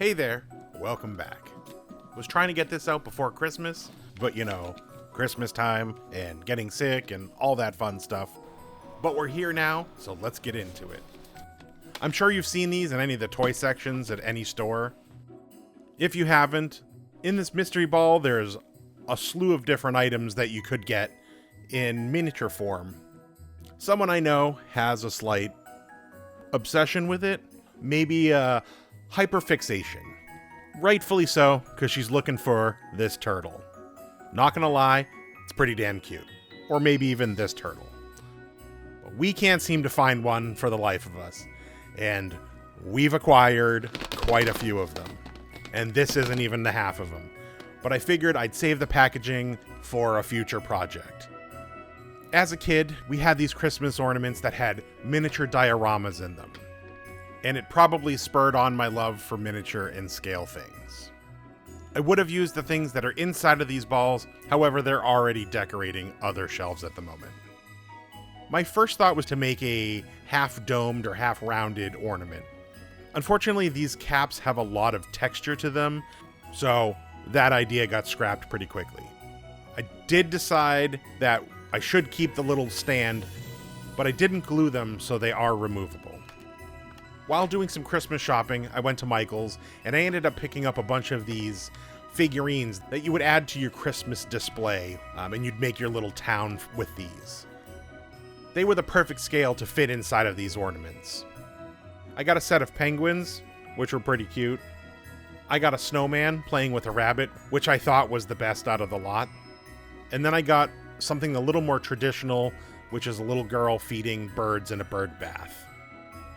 Hey there, welcome back. Was trying to get this out before Christmas, but Christmas time and getting sick and all that fun stuff. But we're here now, so let's get into it. I'm sure you've seen these in any of the toy sections at any store. If you haven't, in this mystery ball there's a slew of different items that you could get in miniature form. Someone I know has a slight obsession with it, maybe a hyperfixation. Rightfully so, because she's looking for this turtle. Not gonna lie, it's pretty damn cute. Or maybe even this turtle. But we can't seem to find one for the life of us. And we've acquired quite a few of them. And this isn't even the half of them. But I figured I'd save the packaging for a future project. As a kid, we had these Christmas ornaments that had miniature dioramas in them. And it probably spurred on my love for miniature and scale things. I would have used the things that are inside of these balls, however they're already decorating other shelves at the moment. My first thought was to make a half-domed or half-rounded ornament. Unfortunately, these caps have a lot of texture to them, so that idea got scrapped pretty quickly. I did decide that I should keep the little stand, but I didn't glue them so they are removable. While doing some Christmas shopping, I went to Michael's, and I ended up picking up a bunch of these figurines that you would add to your Christmas display, and you'd make your little town with these. They were the perfect scale to fit inside of these ornaments. I got a set of penguins, which were pretty cute. I got a snowman playing with a rabbit, which I thought was the best out of the lot. And then I got something a little more traditional, which is a little girl feeding birds in a bird bath.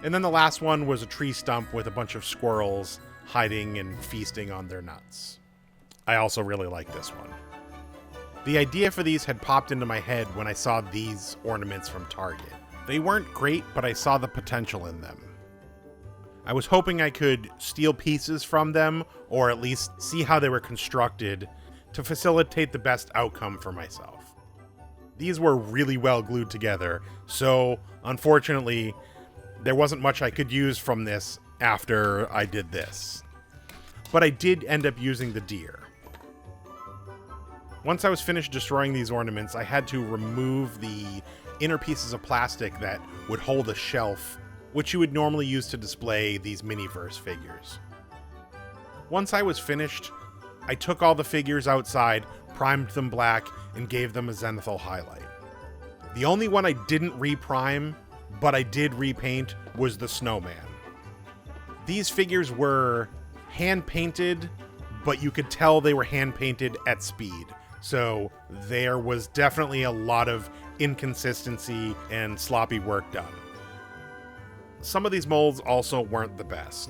And then the last one was a tree stump with a bunch of squirrels hiding and feasting on their nuts. I also really like this one. The idea for these had popped into my head when I saw these ornaments from Target. They weren't great, but I saw the potential in them. I was hoping I could steal pieces from them, or at least see how they were constructed to facilitate the best outcome for myself. These were really well glued together, so unfortunately, there wasn't much I could use from this after I did this. But I did end up using the deer. Once I was finished destroying these ornaments, I had to remove the inner pieces of plastic that would hold a shelf, which you would normally use to display these Miniverse figures. Once I was finished, I took all the figures outside, primed them black, and gave them a zenithal highlight. The only one I didn't reprime, but I did repaint, was the snowman. These figures were hand-painted, but you could tell they were hand-painted at speed. So there was definitely a lot of inconsistency and sloppy work done. Some of these molds also weren't the best.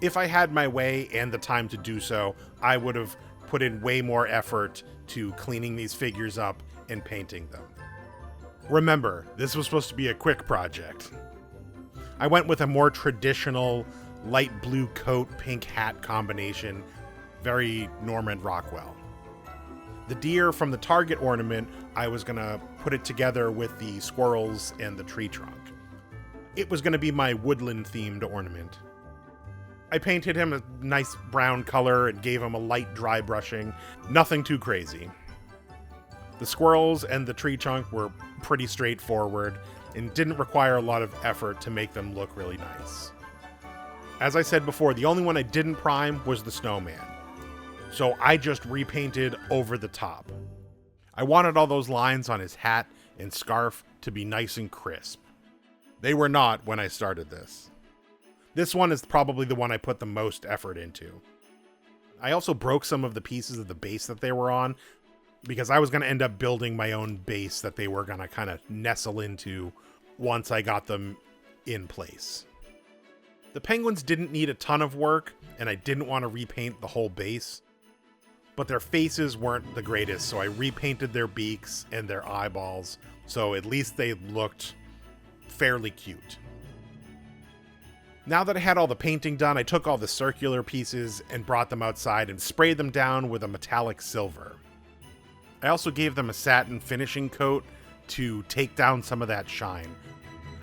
If I had my way and the time to do so, I would have put in way more effort to cleaning these figures up and painting them. Remember, this was supposed to be a quick project. I went with a more traditional light blue coat, pink hat combination, very Norman Rockwell. The deer from the Target ornament, I was gonna put it together with the squirrels and the tree trunk. It was gonna be my woodland themed ornament. I painted him a nice brown color and gave him a light dry brushing, nothing too crazy. The squirrels and the tree trunk were pretty straightforward and didn't require a lot of effort to make them look really nice. As I said before, the only one I didn't prime was the snowman. So I just repainted over the top. I wanted all those lines on his hat and scarf to be nice and crisp. They were not when I started this. This one is probably the one I put the most effort into. I also broke some of the pieces of the base that they were on, because I was going to end up building my own base that they were going to kind of nestle into once I got them in place. The penguins didn't need a ton of work, and I didn't want to repaint the whole base, but their faces weren't the greatest, so I repainted their beaks and their eyeballs, so at least they looked fairly cute. Now that I had all the painting done, I took all the circular pieces and brought them outside and sprayed them down with a metallic silver. I also gave them a satin finishing coat to take down some of that shine.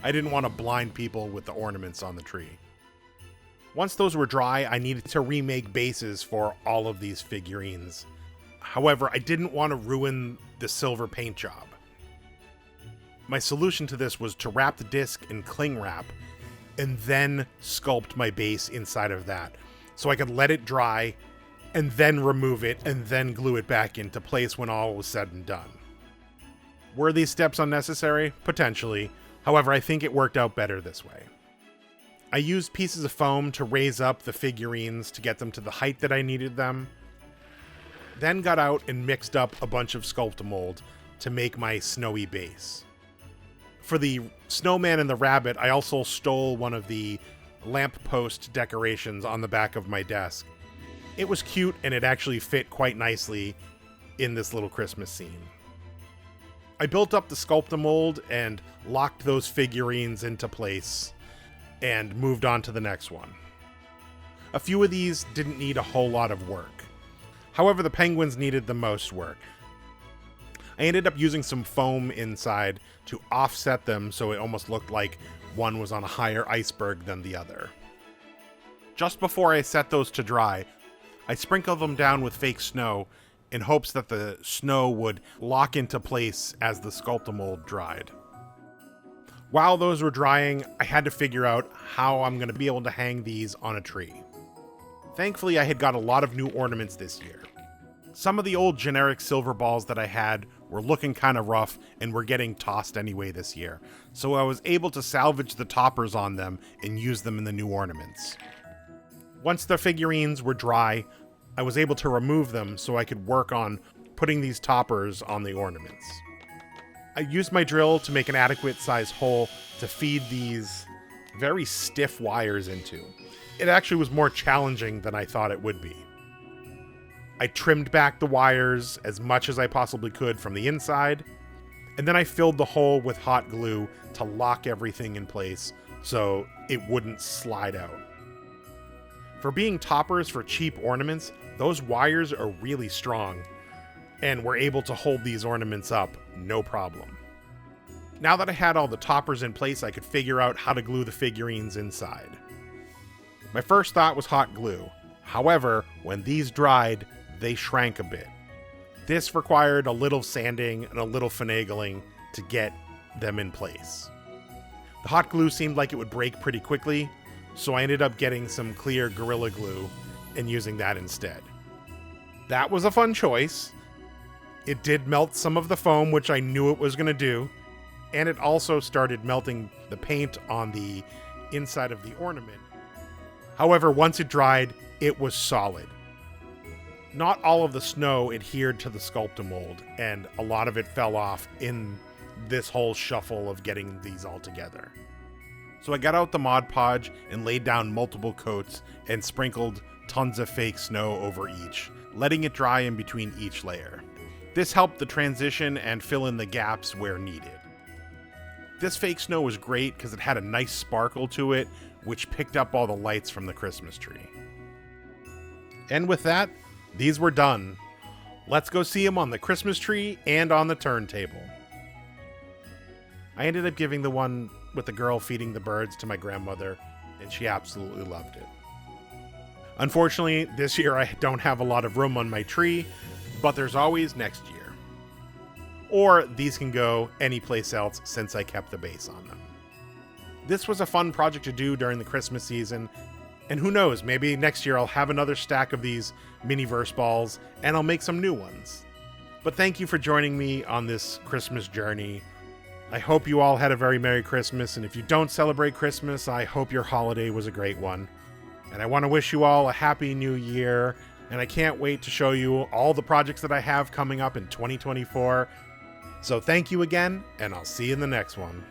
I didn't want to blind people with the ornaments on the tree. Once those were dry, I needed to remake bases for all of these figurines. However, I didn't want to ruin the silver paint job. My solution to this was to wrap the disc in cling wrap and then sculpt my base inside of that, so I could let it dry and then remove it and then glue it back into place when all was said and done. Were these steps unnecessary? Potentially. However, I think it worked out better this way. I used pieces of foam to raise up the figurines to get them to the height that I needed them. Then got out and mixed up a bunch of Sculptamold to make my snowy base. For the snowman and the rabbit, I also stole one of the lamppost decorations on the back of my desk. It was cute and it actually fit quite nicely in this little Christmas scene. I built up the Sculptamold and locked those figurines into place and moved on to the next one. A few of these didn't need a whole lot of work. However, the penguins needed the most work. I ended up using some foam inside to offset them so it almost looked like one was on a higher iceberg than the other. Just before I set those to dry, I sprinkled them down with fake snow in hopes that the snow would lock into place as the Sculptamold dried. While those were drying, I had to figure out how I'm going to be able to hang these on a tree. Thankfully, I had got a lot of new ornaments this year. Some of the old generic silver balls that I had were looking kind of rough and were getting tossed anyway this year, so I was able to salvage the toppers on them and use them in the new ornaments. Once the figurines were dry, I was able to remove them so I could work on putting these toppers on the ornaments. I used my drill to make an adequate size hole to feed these very stiff wires into. It actually was more challenging than I thought it would be. I trimmed back the wires as much as I possibly could from the inside, and then I filled the hole with hot glue to lock everything in place so it wouldn't slide out. For being toppers for cheap ornaments, those wires are really strong, and were able to hold these ornaments up, no problem. Now that I had all the toppers in place, I could figure out how to glue the figurines inside. My first thought was hot glue. However, when these dried, they shrank a bit. This required a little sanding and a little finagling to get them in place. The hot glue seemed like it would break pretty quickly, so I ended up getting some clear Gorilla Glue and using that instead. That was a fun choice. It did melt some of the foam, which I knew it was going to do, and it also started melting the paint on the inside of the ornament. However, once it dried, it was solid. Not all of the snow adhered to the Sculptamold, and a lot of it fell off in this whole shuffle of getting these all together. So I got out the Mod Podge and laid down multiple coats and sprinkled tons of fake snow over each, letting it dry in between each layer. This helped the transition and fill in the gaps where needed. This fake snow was great because it had a nice sparkle to it, which picked up all the lights from the Christmas tree. And with that, these were done. Let's go see them on the Christmas tree and on the turntable. I ended up giving the one with the girl feeding the birds to my grandmother, and she absolutely loved it. Unfortunately, this year I don't have a lot of room on my tree, but there's always next year. Or these can go anyplace else since I kept the base on them. This was a fun project to do during the Christmas season, and who knows, maybe next year I'll have another stack of these Miniverse balls and I'll make some new ones. But thank you for joining me on this Christmas journey. I hope you all had a very Merry Christmas, and if you don't celebrate Christmas, I hope your holiday was a great one. And I want to wish you all a Happy New Year, and I can't wait to show you all the projects that I have coming up in 2024. So thank you again, and I'll see you in the next one.